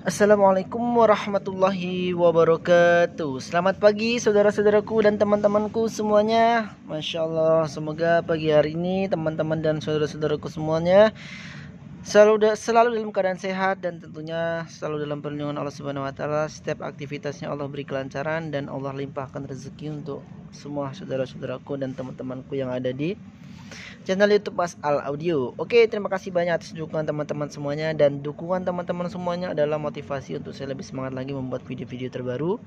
Assalamualaikum warahmatullahi wabarakatuh. Selamat pagi saudara-saudaraku dan teman-temanku semuanya. Masya Allah, semoga pagi hari ini teman-teman dan saudara-saudaraku semuanya selalu dalam keadaan sehat dan tentunya selalu dalam perlindungan Allah Subhanahu wa taala. Setiap aktivitasnya Allah beri kelancaran dan Allah limpahkan rezeki untuk semua saudara-saudaraku dan teman-temanku yang ada di channel YouTube Mas Al Audio. Oke, terima kasih banyak atas dukungan teman-teman semuanya, dan dukungan teman-teman semuanya adalah motivasi untuk saya lebih semangat lagi membuat video-video terbaru.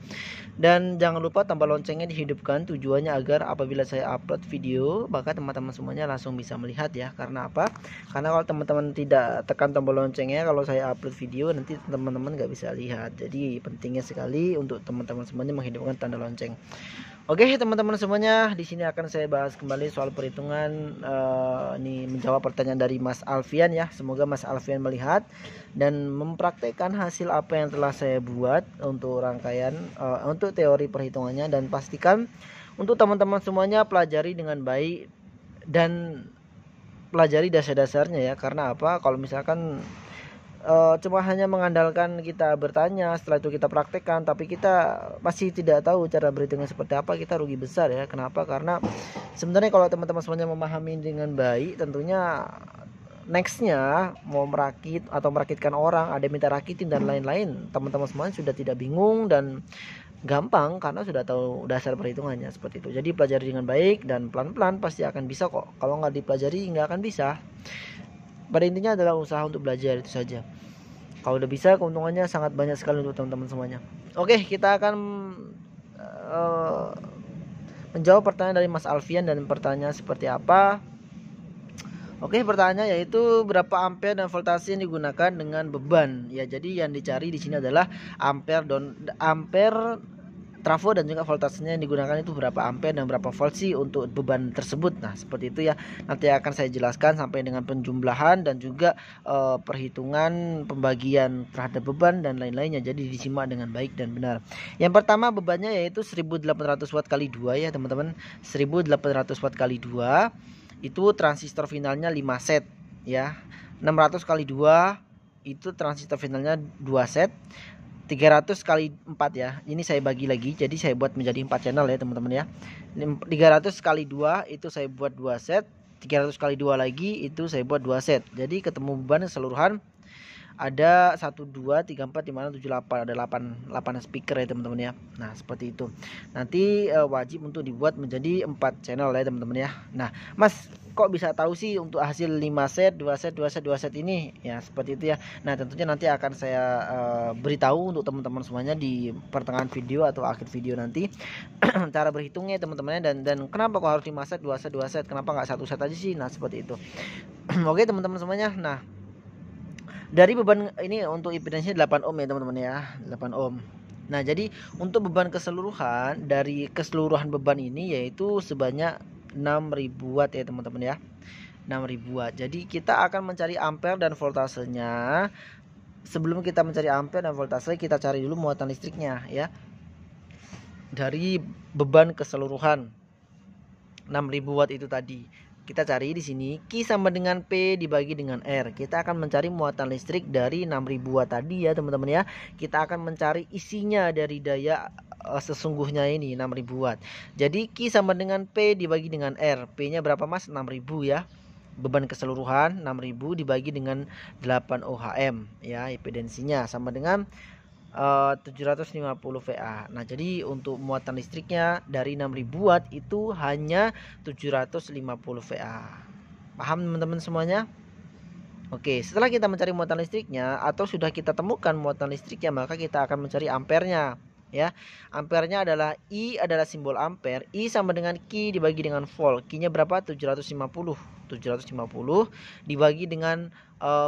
Dan jangan lupa tombol loncengnya dihidupkan, tujuannya agar apabila saya upload video maka teman-teman semuanya langsung bisa melihat ya. Karena apa? Karena kalau teman-teman tidak tekan tombol loncengnya, kalau saya upload video nanti teman-teman nggak bisa lihat. Jadi pentingnya sekali untuk teman-teman semuanya menghidupkan tanda lonceng. Oke teman-teman semuanya, di sini akan saya bahas kembali soal perhitungan. Ini menjawab pertanyaan dari Mas Alfian ya. Semoga Mas Alfian melihat dan mempraktekkan hasil apa yang telah saya buat untuk rangkaian untuk teori perhitungannya, dan pastikan untuk teman-teman semuanya pelajari dengan baik dan pelajari dasar-dasarnya ya. Karena apa? Kalau misalkan cuma hanya mengandalkan kita bertanya, setelah itu kita praktekkan, tapi kita masih tidak tahu cara berhitungnya seperti apa, kita rugi besar ya. Kenapa? Karena sebenarnya kalau teman-teman semuanya memahami dengan baik, tentunya nextnya mau merakit atau merakitkan orang, ada minta rakitin dan lain-lain, teman-teman semuanya sudah tidak bingung dan gampang karena sudah tahu dasar perhitungannya seperti itu. Jadi pelajari dengan baik dan pelan-pelan pasti akan bisa kok. Kalau nggak dipelajari nggak akan bisa. Pada intinya adalah usaha untuk belajar, itu saja. Kalau udah bisa, keuntungannya sangat banyak sekali untuk teman-teman semuanya. Oke, kita akan menjawab pertanyaan dari Mas Alfian, dan pertanyaan seperti apa? Oke, pertanyaannya yaitu berapa ampere dan voltase yang digunakan dengan beban ya. Jadi yang dicari di sini adalah ampere trafo dan juga voltasenya yang digunakan itu berapa ampere dan berapa volt sih untuk beban tersebut. Nah seperti itu ya, nanti akan saya jelaskan sampai dengan penjumlahan dan juga perhitungan pembagian terhadap beban dan lain-lainnya. Jadi disimak dengan baik dan benar. Yang pertama bebannya yaitu 1800 watt kali 2 ya teman-teman. 1800 watt kali 2 itu transistor finalnya 5 set ya. 600 kali 2 itu transistor finalnya 2 set. 300 kali 4 ya. Ini saya bagi lagi, jadi saya buat menjadi 4 channel ya teman-teman ya. 300 kali 2 itu saya buat 2 set. 300 kali 2 lagi itu saya buat 2 set. Jadi ketemu beban keseluruhan ada 1 2 3 4 5 6 7 8, ada 8 speaker ya teman-teman ya. Nah seperti itu. Nanti wajib untuk dibuat menjadi 4 channel ya teman-teman ya. Nah Mas, kok bisa tahu sih untuk hasil 5 set 2 set 2 set 2 set ini ya, seperti itu ya. Nah tentunya nanti akan saya beritahu untuk teman-teman semuanya di pertengahan video atau akhir video nanti cara berhitungnya teman-teman ya. Dan kenapa kok harus 5 set 2 set 2 set, kenapa nggak 1 set aja sih? Nah seperti itu. Oke teman-teman semuanya. Nah dari beban ini untuk impedansinya 8 ohm ya teman-teman ya, 8 ohm. Nah jadi untuk beban keseluruhan, dari keseluruhan beban ini yaitu sebanyak 6000 watt ya teman-teman ya, 6000 watt. Jadi kita akan mencari ampere dan voltasenya. Sebelum kita mencari ampere dan voltase, kita cari dulu muatan listriknya ya, dari beban keseluruhan 6000 watt itu tadi. Kita cari di sini Q sama dengan P dibagi dengan R. Kita akan mencari muatan listrik dari 6000 watt tadi ya teman-teman ya. Kita akan mencari isinya dari daya sesungguhnya ini 6000 watt. Jadi Q sama dengan P dibagi dengan R. P-nya berapa Mas? 6000 ya. Beban keseluruhan 6000 dibagi dengan 8 ohm ya, impedansinya sama dengan 750 VA. Nah jadi untuk muatan listriknya dari 6000 watt itu hanya 750 VA. Paham teman-teman semuanya? Oke, setelah kita mencari muatan listriknya atau sudah kita temukan muatan listriknya, maka kita akan mencari ampernya ya. Ampernya adalah I, adalah simbol ampere. I sama dengan Q dibagi dengan volt. Q-nya berapa? 750 dibagi dengan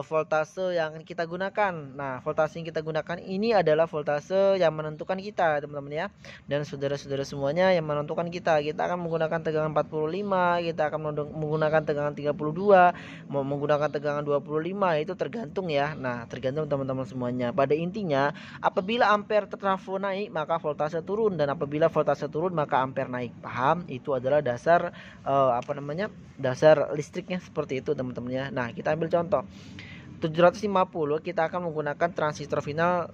voltase yang kita gunakan. Nah voltase yang kita gunakan ini adalah voltase yang menentukan kita teman-teman ya. Dan saudara-saudara semuanya yang menentukan kita akan menggunakan tegangan 45, kita akan menggunakan tegangan 32, mau menggunakan tegangan 25, itu tergantung ya. Nah tergantung teman-teman semuanya. Pada intinya apabila ampere trafo naik maka voltase turun, dan apabila voltase turun maka ampere naik. Paham? Itu adalah dasar dasar listriknya seperti itu teman-teman ya. Nah kita ambil contoh. 750 kita akan menggunakan transistor final,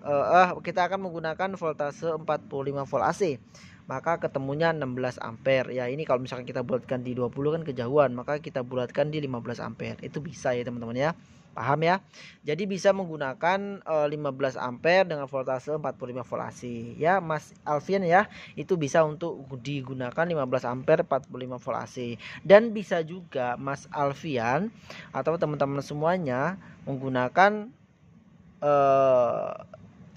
kita akan menggunakan voltase 45 volt AC, maka ketemunya 16 ampere ya. Ini kalau misalkan kita bulatkan di 20 kan kejauhan, maka kita bulatkan di 15 ampere. Itu bisa ya teman-teman ya, paham ya. Jadi bisa menggunakan 15 ampere dengan voltase 45 volt AC ya Mas Alfian ya. Itu bisa untuk digunakan 15 ampere 45 volt AC. Dan bisa juga Mas Alfian atau teman-teman semuanya menggunakan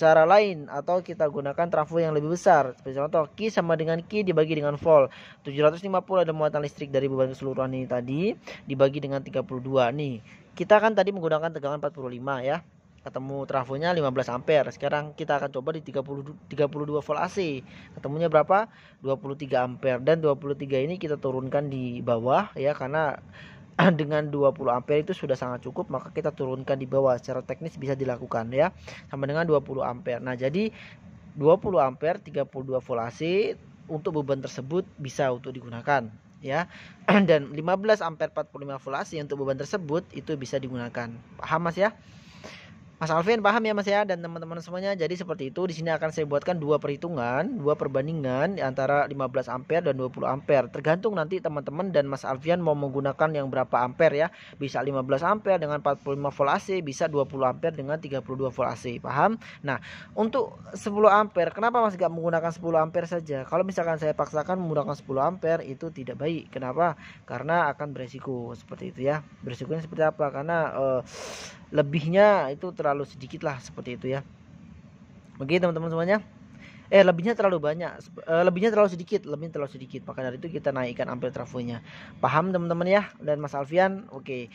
cara lain, atau kita gunakan trafo yang lebih besar. Seperti contoh, Q sama dengan Q dibagi dengan volt. 750 ada muatan listrik dari beban keseluruhan ini tadi, dibagi dengan 32 nih. Kita kan tadi menggunakan tegangan 45 ya, ketemu trafonya 15 ampere. Sekarang kita akan coba di 32 volt AC, ketemunya berapa? 23 ampere. Dan 23 ini kita turunkan di bawah ya, karena dengan 20 ampere itu sudah sangat cukup, maka kita turunkan di bawah. Secara teknis bisa dilakukan ya, sama dengan 20 ampere. Nah jadi 20 ampere 32 volt AC untuk beban tersebut bisa untuk digunakan ya. Dan 15 ampere 45 volt AC untuk beban tersebut itu bisa digunakan. Paham Mas ya? Mas Alvin paham ya Mas ya, dan teman-teman semuanya. Jadi seperti itu. Di sini akan saya buatkan dua perhitungan, dua perbandingan antara 15 ampere dan 20 ampere. Tergantung nanti teman-teman dan Mas Alfian mau menggunakan yang berapa ampere ya. Bisa 15 ampere dengan 45 volt AC, bisa 20 ampere dengan 32 volt AC. Paham? Nah, untuk 10 ampere, kenapa Mas gak menggunakan 10 ampere saja? Kalau misalkan saya paksakan menggunakan 10 ampere itu tidak baik. Kenapa? Karena akan beresiko seperti itu ya. Beresikonya seperti apa? Karena lebihnya itu terlalu sedikit lah, seperti itu ya. Oke teman-teman semuanya. Lebihnya terlalu banyak, lebihnya terlalu sedikit. Maka dari itu kita naikkan ampere trafonya. Paham teman-teman ya, dan Mas Alfian? Oke.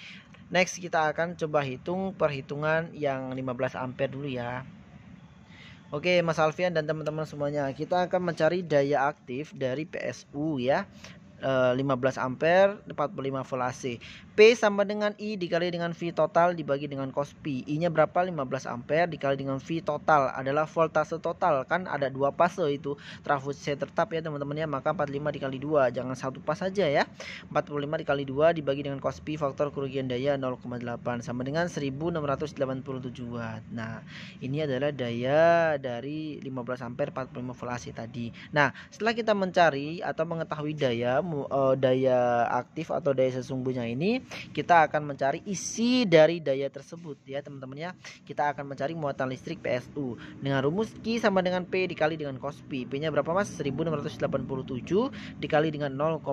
Next kita akan coba hitung perhitungan yang 15 ampere dulu ya. Oke Mas Alfian dan teman-teman semuanya, kita akan mencari daya aktif dari PSU ya. 15 ampere 45 volt AC. P sama dengan I dikali dengan V total dibagi dengan cos P. I nya berapa? 15 ampere dikali dengan V total adalah voltase total. Kan ada dua fase itu trafo C tetap ya teman-teman ya. Maka 45 dikali 2, jangan satu pas saja ya. 45 dikali 2 dibagi dengan cos P faktor kerugian daya 0,8 sama dengan 1687 watt. Nah ini adalah daya dari 15 ampere 45 volt AC tadi. Nah setelah kita mencari atau mengetahui daya aktif atau daya sesungguhnya ini, kita akan mencari isi dari daya tersebut ya teman-teman ya. Kita akan mencari muatan listrik PSU dengan rumus Q sama dengan P dikali dengan cos P. P nya berapa Mas? 1687 dikali dengan 0,8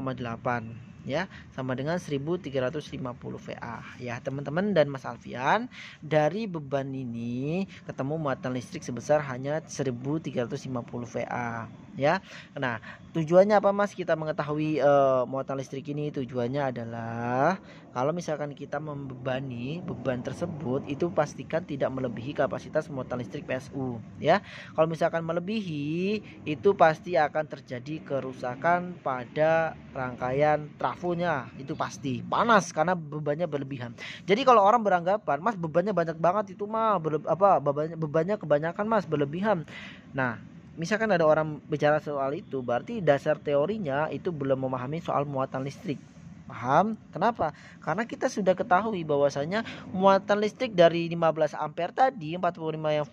ya, sama dengan 1350 VA ya teman-teman dan Mas Alfian. Dari beban ini ketemu muatan listrik sebesar hanya 1350 VA ya. Nah tujuannya apa Mas kita mengetahui muatan listrik ini? Tujuannya adalah kalau misalkan kita membebani beban tersebut, itu pastikan tidak melebihi kapasitas muatan listrik PSU ya. Kalau misalkan melebihi, itu pasti akan terjadi kerusakan pada rangkaian trafonya, itu pasti panas karena bebannya berlebihan. Jadi kalau orang beranggapan Mas bebannya banyak banget itu mah bebannya kebanyakan Mas, berlebihan. Nah misalkan ada orang bicara soal itu, berarti dasar teorinya itu belum memahami soal muatan listrik. Paham? Kenapa? Karena kita sudah ketahui bahwasanya muatan listrik dari 15 ampere tadi 45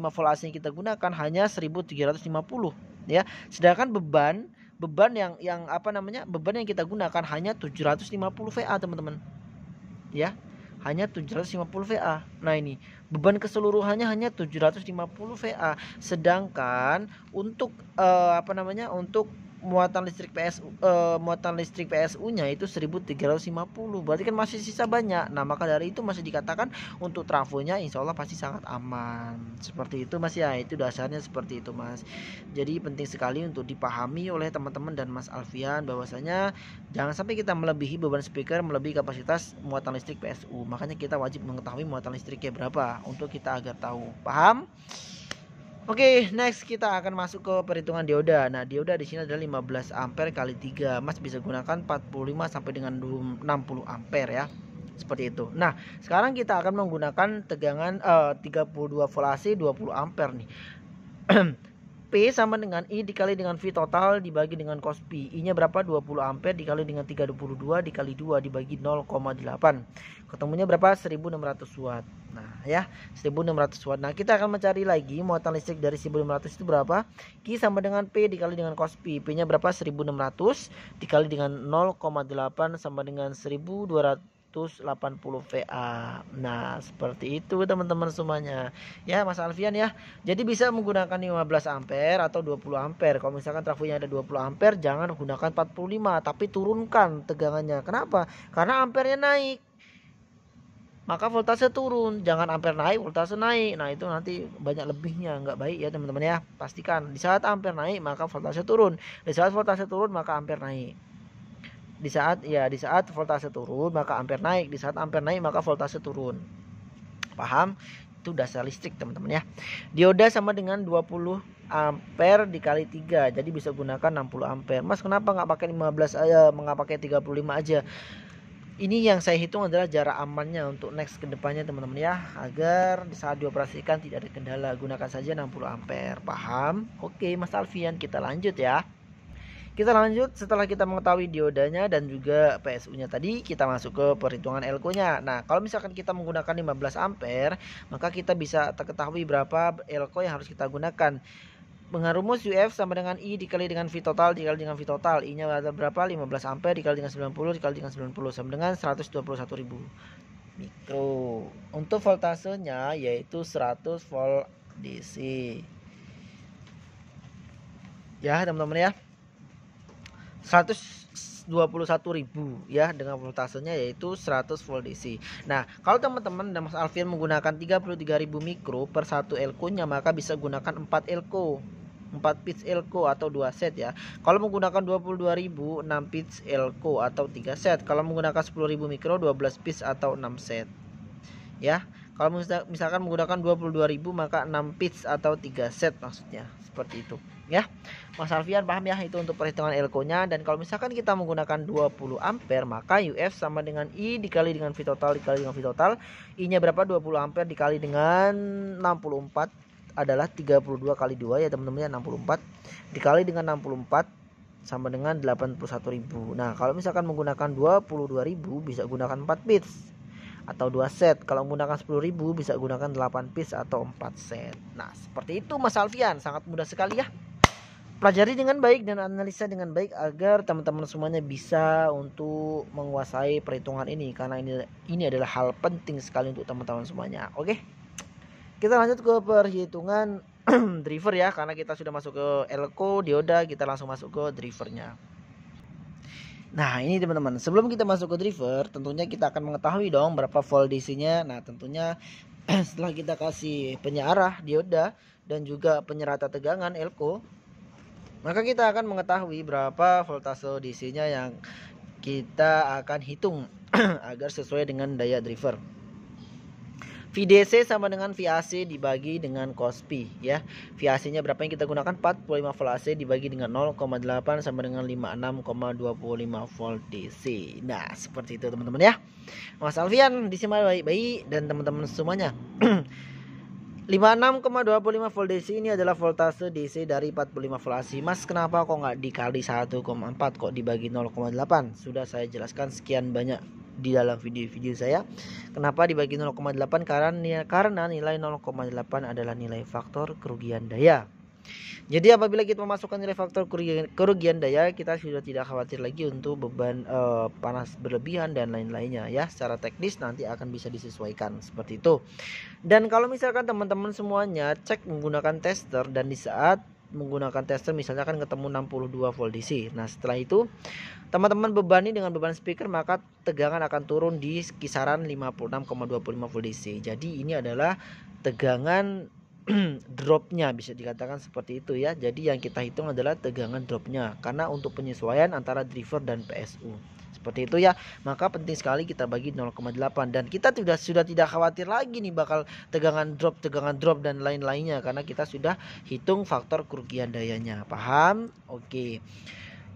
volt AC yang kita gunakan hanya 1350 ya. Sedangkan beban yang kita gunakan hanya 750 VA teman-teman. Ya. Hanya 750 VA. Nah ini beban keseluruhannya hanya 750 VA. Sedangkan untuk untuk muatan listrik PSU nya itu 1350. Berarti kan masih sisa banyak. Nah maka dari itu masih dikatakan untuk trafonya insya Allah pasti sangat aman. Seperti itu Mas ya. Itu dasarnya seperti itu Mas. Jadi penting sekali untuk dipahami oleh teman-teman dan Mas Alfian bahwasanya jangan sampai kita melebihi beban speaker, melebihi kapasitas muatan listrik PSU. Makanya kita wajib mengetahui muatan listriknya berapa untuk kita agar tahu. Paham? Oke, next kita akan masuk ke perhitungan dioda. Nah, dioda di sini adalah 15 ampere kali 3. Mas bisa gunakan 45 sampai dengan 60 ampere ya. Seperti itu. Nah, sekarang kita akan menggunakan tegangan 32 volt AC 20 ampere nih. P sama dengan I dikali dengan V total dibagi dengan cos P. I nya berapa? 20 ampere dikali dengan 32 dikali 2 dibagi 0,8. Ketemunya berapa? 1600 watt. Nah ya, 1600 watt. Nah kita akan mencari lagi muatan listrik dari 1500 itu berapa. Q sama dengan P dikali dengan cos P. P nya berapa? 1600 dikali dengan 0,8 sama dengan 1280 VA. Nah seperti itu teman-teman semuanya ya Mas Alfian ya. Jadi bisa menggunakan 15 ampere atau 20 ampere. Kalau misalkan trafonya ada 20 ampere jangan gunakan 45 tapi turunkan tegangannya. Kenapa? Karena ampernya naik maka voltase turun. Jangan ampere naik voltase naik. Nah itu nanti banyak lebihnya, nggak baik ya teman-teman ya. Pastikan di saat ampere naik maka voltase turun. Di saat voltase turun maka ampere naik. Di saat voltase turun maka ampere naik, di saat ampere naik maka voltase turun. Paham? Itu dasar listrik teman-teman ya. Dioda sama dengan 20 ampere dikali 3. Jadi bisa gunakan 60 ampere. Mas kenapa nggak pakai 15 aja, nggak pakai 35 aja? Ini yang saya hitung adalah jarak amannya untuk next kedepannya teman-teman ya, agar di saat dioperasikan tidak ada kendala. Gunakan saja 60 ampere. Paham? Oke Mas Alfian, kita lanjut ya. Kita lanjut setelah kita mengetahui diodanya dan juga PSU-nya tadi, kita masuk ke perhitungan Elko-nya. Nah, kalau misalkan kita menggunakan 15 ampere, maka kita bisa ketahui berapa Elko yang harus kita gunakan. Dengan rumus UF sama dengan I dikali dengan V total dikali dengan V total. I-nya ada berapa? 15 ampere dikali dengan 90 dikali dengan 90 sama dengan 121.000 mikro. Untuk voltasenya yaitu 100 volt DC. Ya, teman-teman ya. 121.000 ya dengan voltasenya yaitu 100 volt DC. Nah kalau teman-teman dan Mas Alfian menggunakan 33.000 mikro per 1 elko nya maka bisa gunakan 4 elko, 4 pitch elko atau 2 set ya. Kalau menggunakan 22.000 6 pitch elko atau 3 set. Kalau menggunakan 10.000 mikro 12 pitch atau 6 set ya. Kalau misalkan menggunakan 22.000 maka 6 pitch atau 3 set maksudnya. Seperti itu ya. Mas Alfian paham ya itu untuk perhitungan elko nya. Dan kalau misalkan kita menggunakan 20 ampere maka UF sama dengan I dikali dengan V total dikali dengan V total. I nya berapa? 20 ampere dikali dengan 64 adalah 32 kali 2 ya teman-teman ya, 64 dikali dengan 64 sama dengan 81.000. Nah kalau misalkan menggunakan 22.000 bisa gunakan 4 pitch atau 2 set. Kalau menggunakan 10.000 bisa gunakan 8 pitch atau 4 set. Nah seperti itu Mas Alfian, sangat mudah sekali ya. Pelajari dengan baik dan analisa dengan baik agar teman-teman semuanya bisa untuk menguasai perhitungan ini, karena ini adalah hal penting sekali untuk teman-teman semuanya. Oke, kita lanjut ke perhitungan driver ya, karena kita sudah masuk ke elko dioda, kita langsung masuk ke drivernya. Nah ini teman-teman, sebelum kita masuk ke driver tentunya kita akan mengetahui dong berapa volt DC-nya. Nah tentunya setelah kita kasih penyearah dioda dan juga penyerata tegangan elko, maka kita akan mengetahui berapa voltase DC-nya yang kita akan hitung agar sesuai dengan daya driver. VDC sama dengan VAC dibagi dengan cos P ya. VAC-nya berapa yang kita gunakan? 45 volt AC dibagi dengan 0,8 sama dengan 56,25 volt DC. Nah, seperti itu teman-teman ya. Mas Alfian disimak baik-baik dan teman-teman semuanya. 56,25 volt DC ini adalah voltase DC dari 45 volt AC. Mas kenapa kok nggak dikali 1,4 kok dibagi 0,8? Sudah saya jelaskan sekian banyak di dalam video-video saya. Kenapa dibagi 0,8? Karena nilai 0,8 adalah nilai faktor kerugian daya. Jadi apabila kita memasukkan nilai faktor kerugian daya, kita sudah tidak khawatir lagi untuk beban panas berlebihan dan lain-lainnya ya. Secara teknis nanti akan bisa disesuaikan seperti itu. Dan kalau misalkan teman-teman semuanya cek menggunakan tester dan di saat menggunakan tester misalnya kan ketemu 62 volt DC. Nah setelah itu teman-teman bebani dengan beban speaker maka tegangan akan turun di kisaran 56,25 volt DC. Jadi ini adalah tegangan dropnya, bisa dikatakan seperti itu ya. Jadi yang kita hitung adalah tegangan dropnya karena untuk penyesuaian antara driver dan PSU seperti itu ya. Maka penting sekali kita bagi 0,8 dan kita sudah tidak khawatir lagi nih bakal tegangan drop dan lain-lainnya karena kita sudah hitung faktor kerugian dayanya. Paham? Oke.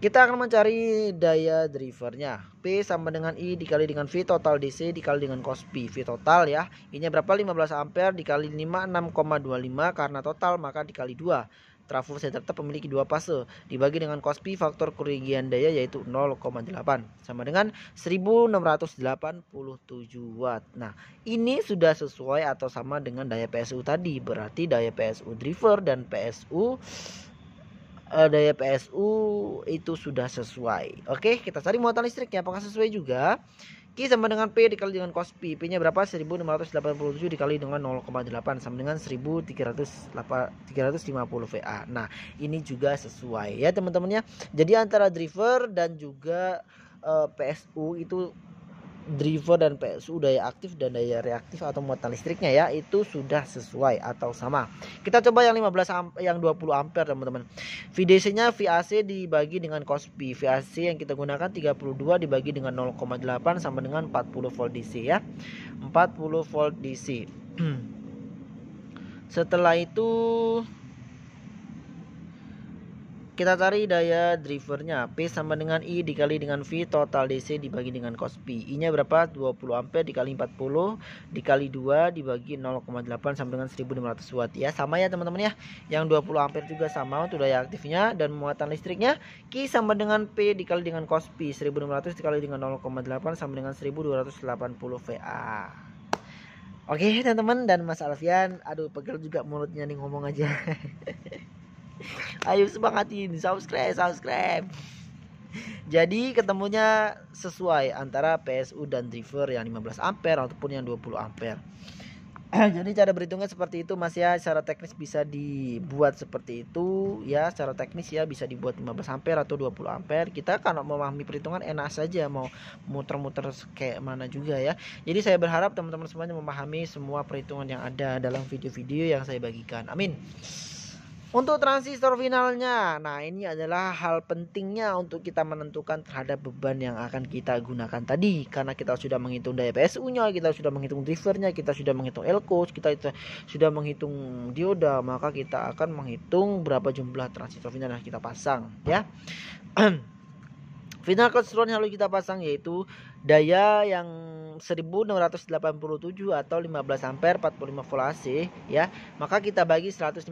Kita akan mencari daya drivernya. P sama dengan I dikali dengan V total DC dikali dengan cos P. V total ya. Ini berapa? 15 ampere dikali 56,25 karena total maka dikali 2. trafo saya tetap memiliki 2 fase dibagi dengan cos pi faktor kerugian daya yaitu 0,8 sama dengan 1687 watt. Nah, ini sudah sesuai atau sama dengan daya PSU tadi. Berarti daya PSU driver dan daya PSU itu sudah sesuai. Oke, kita cari muatan listriknya apakah sesuai juga. Q sama dengan P dikali dengan cos P. P nya berapa? 1687 dikali dengan 0,8 sama dengan 1350 VA. Nah, ini juga sesuai ya teman-teman ya. Jadi antara driver dan juga PSU itu, driver dan PSU daya aktif dan daya reaktif atau muatan listriknya ya, itu sudah sesuai atau sama. Kita coba yang 20 ampere teman-teman. VDC nya VAC dibagi dengan cos P. VAC yang kita gunakan 32 dibagi dengan 0,8 sama dengan 40 volt DC ya. 40 volt DC. Setelah itu kita cari daya drivernya. P sama dengan I dikali dengan V total DC dibagi dengan cos P. I nya berapa? 20 ampere dikali 40 dikali 2 dibagi 0,8 sama dengan 1500 watt ya. Sama ya teman-teman ya. Yang 20 ampere juga sama untuk daya aktifnya dan muatan listriknya. Q sama dengan P dikali dengan cos P. 1600 dikali dengan 0,8 sama dengan 1280 VA. Oke teman-teman dan Mas Alfian. Aduh pegel juga mulutnya nih ngomong aja. Ayo semangatin, subscribe. Jadi ketemunya sesuai antara PSU dan driver yang 15 ampere ataupun yang 20 ampere. Jadi cara berhitungnya seperti itu Mas ya. Secara teknis bisa dibuat seperti itu ya. Secara teknis ya bisa dibuat 15 ampere atau 20 ampere. Kita kalau memahami perhitungan enak saja, mau muter-muter kayak mana juga ya. Jadi saya berharap teman-teman semuanya memahami semua perhitungan yang ada dalam video-video yang saya bagikan. Amin. Untuk transistor finalnya, nah ini adalah hal pentingnya untuk kita menentukan terhadap beban yang akan kita gunakan tadi. Karena kita sudah menghitung daya PSU-nya, kita sudah menghitung drivernya, kita sudah menghitung L-coach, kita sudah menghitung dioda, maka kita akan menghitung berapa jumlah transistor final yang kita pasang ya. Final keseluruhan yang harus kita pasang yaitu daya yang 1687 atau 15 ampere 45 volt AC ya. Maka kita bagi 150.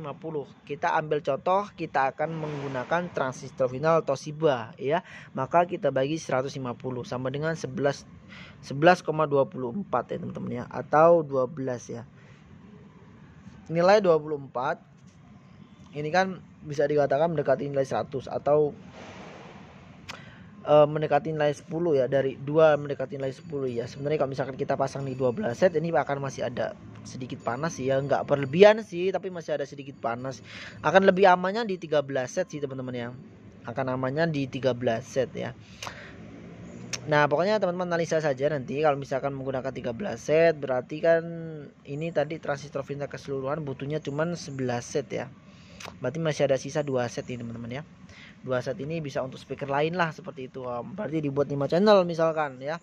Kita ambil contoh, kita akan menggunakan transistor final Toshiba ya. Maka kita bagi 150 sama dengan 11,24 ya teman-teman ya, atau 12 ya. Nilai 24 ini kan bisa dikatakan mendekati nilai 100 atau mendekati nilai 10 ya, dari 2 mendekati nilai 10 ya. Sebenarnya kalau misalkan kita pasang di 12 set ini akan masih ada sedikit panas ya, nggak berlebihan sih tapi masih ada sedikit panas. Akan lebih amannya di 13 set sih teman-teman ya. Akan amannya di 13 set ya. Nah pokoknya teman-teman analisa saja nanti. Kalau misalkan menggunakan 13 set berarti kan ini tadi transistor final keseluruhan butuhnya cuman 11 set ya. Berarti masih ada sisa 2 set ini teman-teman ya. 2 set ini bisa untuk speaker lain lah seperti itu. Berarti dibuat 5 channel misalkan ya.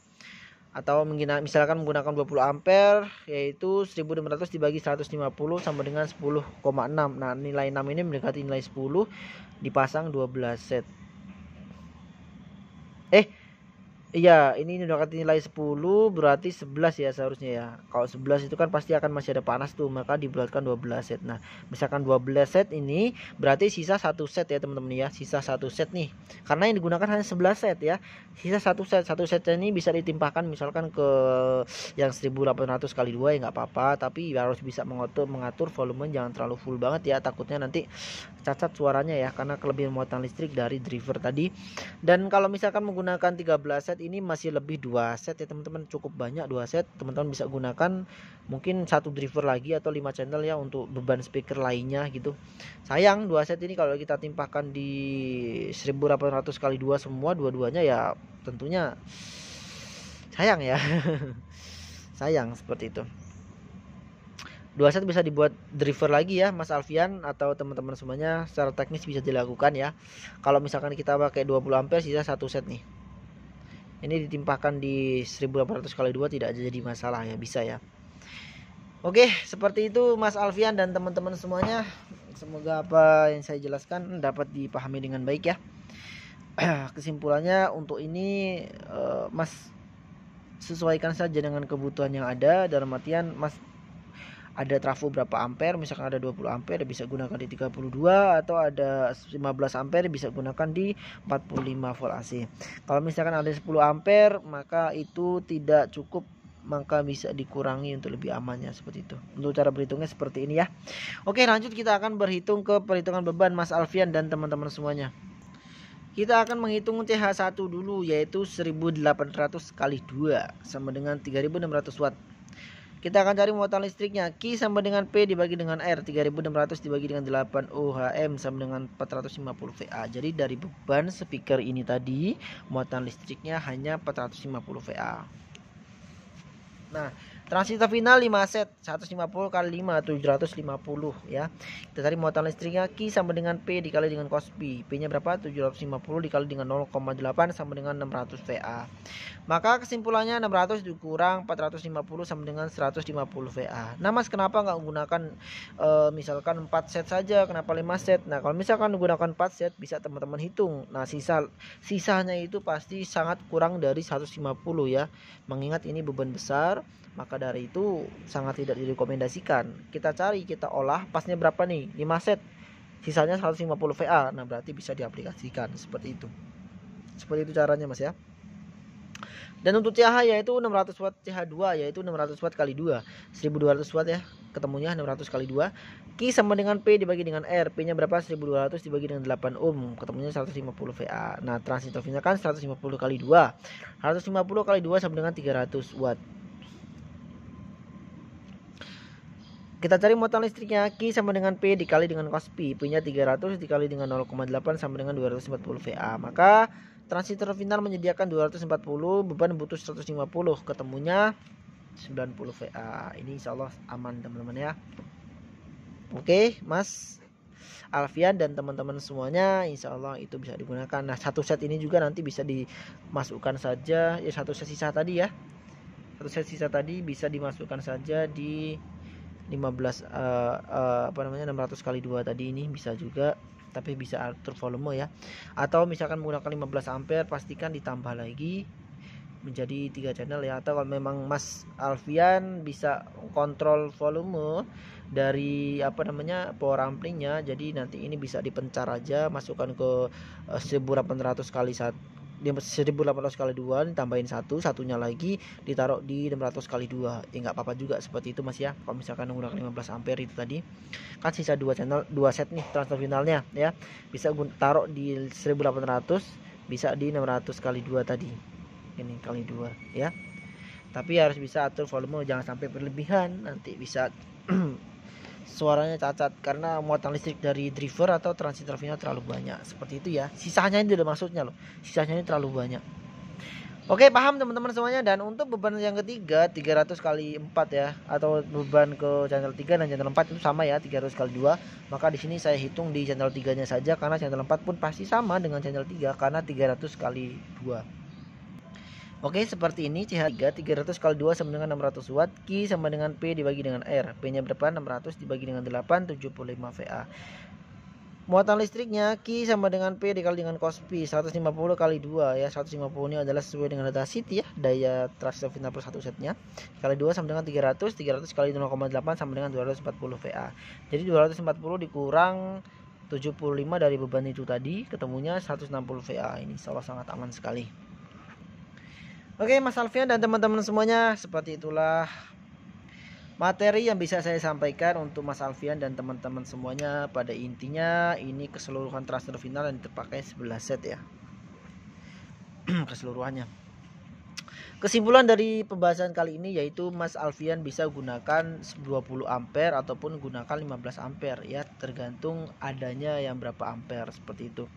Atau misalkan menggunakan 20 ampere yaitu 1600 dibagi 150 sama dengan 10,6. Nah nilai 6 ini mendekati nilai 10 dipasang 12 set. Iya, ini mendekati nilai 10 berarti 11 ya seharusnya ya. Kalau 11 itu kan pasti akan masih ada panas tuh, maka dibulatkan 12 set. Nah, misalkan 12 set ini berarti sisa 1 set ya teman-teman ya. Sisa 1 set nih. Karena yang digunakan hanya 11 set ya. Sisa 1 set. 1 set ini bisa ditimpahkan misalkan ke yang 1800 kali 2 ya nggak apa-apa, tapi harus bisa mengatur volume jangan terlalu full banget ya. Takutnya nanti cacat suaranya ya karena kelebihan muatan listrik dari driver tadi. Dan kalau misalkan menggunakan 13 set ini masih lebih 2 set ya teman-teman, cukup banyak 2 set. Teman-teman bisa gunakan mungkin 1 driver lagi atau 5 channel ya untuk beban speaker lainnya gitu. Sayang 2 set ini kalau kita timpahkan di 1800 kali 2 semua dua-duanya ya tentunya sayang ya. Sayang seperti itu. 2 set bisa dibuat driver lagi ya Mas Alfian atau teman-teman semuanya, secara teknis bisa dilakukan ya. Kalau misalkan kita pakai 20 ampere sisa 1 set nih. Ini ditimpahkan di 1800 kali 2 tidak jadi masalah ya, bisa ya. Oke, seperti itu Mas Alfian dan teman-teman semuanya. Semoga apa yang saya jelaskan dapat dipahami dengan baik ya. Kesimpulannya untuk ini Mas sesuaikan saja dengan kebutuhan yang ada, dalam artian Mas ada trafo berapa ampere, misalkan ada 20 ampere bisa gunakan di 32, atau ada 15 ampere bisa gunakan di 45 volt AC. Kalau misalkan ada 10 ampere maka itu tidak cukup, maka bisa dikurangi untuk lebih amannya, seperti itu. Untuk cara berhitungnya seperti ini ya. Oke, lanjut kita akan berhitung ke perhitungan beban Mas Alfian dan teman-teman semuanya. Kita akan menghitung CH1 dulu, yaitu 1800 kali 2 sama dengan 3600 watt. Kita akan cari muatan listriknya. Q sama dengan P dibagi dengan R. 3600 dibagi dengan 8 ohm sama dengan 450 VA. Jadi dari beban speaker ini tadi, muatan listriknya hanya 450 VA. Nah, transistor final 5 set, 150 kali 5 750 ya. Kita cari muatan listriknya. Q sama dengan P dikali dengan cos P. P nya berapa? 750 dikali dengan 0,8 sama dengan 600 VA. Maka kesimpulannya 600 dikurang 450 sama dengan 150 VA. Nah Mas, kenapa nggak menggunakan misalkan 4 set saja, kenapa 5 set? Nah kalau misalkan menggunakan 4 set bisa teman-teman hitung. Nah sisanya itu pasti sangat kurang dari 150 ya. Mengingat ini beban besar, maka dari itu sangat tidak direkomendasikan. Kita cari, kita olah pasnya berapa nih? 5 set. Sisanya 150 VA. Nah berarti bisa diaplikasikan seperti itu. Seperti itu caranya Mas ya. Dan untuk CH yaitu 600 watt, CH2 yaitu 600 watt kali 2, 1200 watt ya. Ketemunya 600 kali 2. Q sama dengan P dibagi dengan R. P nya berapa? 1200 dibagi dengan 8 ohm. Ketemunya 150 VA. Nah transistor final kan 150 kali 2. 150 kali 2 sama dengan 300 watt. Kita cari muatan listriknya. Q sama dengan P dikali dengan cos P. P nya 300 dikali dengan 0,8 sama dengan 240 VA. Maka transistor final menyediakan 240, beban butuh 150, ketemunya 90 VA. Ini insya Allah aman teman-teman ya. Oke Mas Alfian dan teman-teman semuanya, insya Allah itu bisa digunakan. Nah satu set ini juga nanti bisa dimasukkan saja ya, satu set sisa tadi ya, satu set sisa tadi bisa dimasukkan saja di 600 kali 2 tadi, ini bisa juga, tapi bisa atur volume ya. Atau misalkan menggunakan 15 ampere, pastikan ditambah lagi menjadi 3 channel ya. Atau kalau memang Mas Alfian bisa kontrol volume dari power amplinya, jadi nanti ini bisa dipencar aja, masukkan ke 1800 kali 1800 kali 2, ditambahin satunya lagi ditaruh di 600 kali 2 ya, nggak apa-apa juga seperti itu Mas ya. Kalau misalkan menggunakan 15 ampere itu tadi kan sisa 2 channel, 2 set nih transfer finalnya ya, bisa taruh di 1800, bisa di 600 kali 2 tadi, ini kali 2 ya. Tapi harus bisa atur volume, jangan sampai berlebihan, nanti bisa suaranya cacat karena muatan listrik dari driver atau transistor final terlalu banyak, seperti itu ya. Sisanya ini udah maksudnya loh, sisanya ini terlalu banyak. Oke, paham teman-teman semuanya. Dan untuk beban yang ketiga 300 kali 4 ya, atau beban ke channel 3 dan channel 4 itu sama ya, 300 kali 2. Maka di sini saya hitung di channel 3-nya saja, karena channel 4 pun pasti sama dengan channel 3 karena 300 kali 2. Oke, seperti ini. CH3 300 kali 2 sama dengan 600 watt. Q sama dengan P dibagi dengan R. P nya berapa? 600 dibagi dengan 8, 75 VA. Muatan listriknya Q sama dengan P dikali dengan cos P, 150 kali 2 ya. 150 ini adalah sesuai dengan data sheet ya, daya transistor final per satu setnya. Kali 2 sama dengan 300, 300 kali 0,8 sama dengan 240 VA. Jadi 240 dikurang 75 dari beban itu tadi, ketemunya 160 VA. Ini sangat aman sekali. Oke Mas Alfian dan teman-teman semuanya, seperti itulah materi yang bisa saya sampaikan untuk Mas Alfian dan teman-teman semuanya. Pada intinya ini keseluruhan transistor final yang terpakai 11 set ya, keseluruhannya. Kesimpulan dari pembahasan kali ini yaitu Mas Alfian bisa gunakan 20 ampere ataupun gunakan 15 ampere ya, tergantung adanya yang berapa ampere, seperti itu.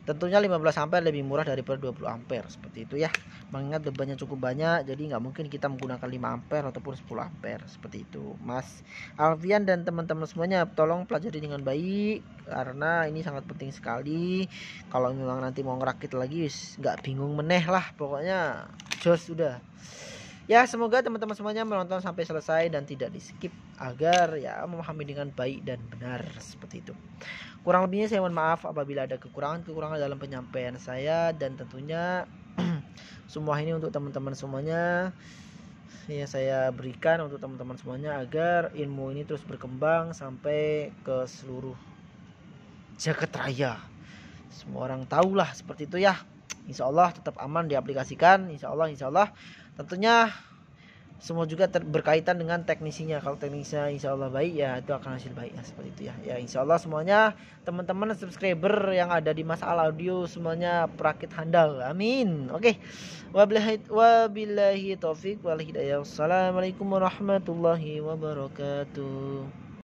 Tentunya 15 ampere lebih murah daripada 20 ampere, seperti itu ya. Mengingat bebannya cukup banyak, jadi nggak mungkin kita menggunakan 5 ampere ataupun 10 ampere, seperti itu. Mas Alfian dan teman-teman semuanya tolong pelajari dengan baik, karena ini sangat penting sekali. Kalau memang nanti mau ngerakit lagi nggak bingung meneh lah, pokoknya jos sudah ya. Semoga teman-teman semuanya menonton sampai selesai dan tidak di skip, agar ya memahami dengan baik dan benar, seperti itu. Kurang lebihnya saya mohon maaf apabila ada kekurangan dalam penyampaian saya, dan tentunya semua ini untuk teman-teman semuanya ya saya berikan untuk teman-teman semuanya agar ilmu ini terus berkembang sampai ke seluruh jagat raya. Semua orang tahulah seperti itu ya. Insya Allah tetap aman diaplikasikan. Insya Allah tentunya semua juga berkaitan dengan teknisinya. Kalau teknisnya insya Allah baik ya itu akan hasil baik ya, seperti itu ya. Ya insya Allah semuanya teman-teman subscriber yang ada di Mas Al Audio semuanya perakit handal. Amin. Oke. Wabillahi taufik wal hidayah. Wassalamualaikum warahmatullahi wabarakatuh.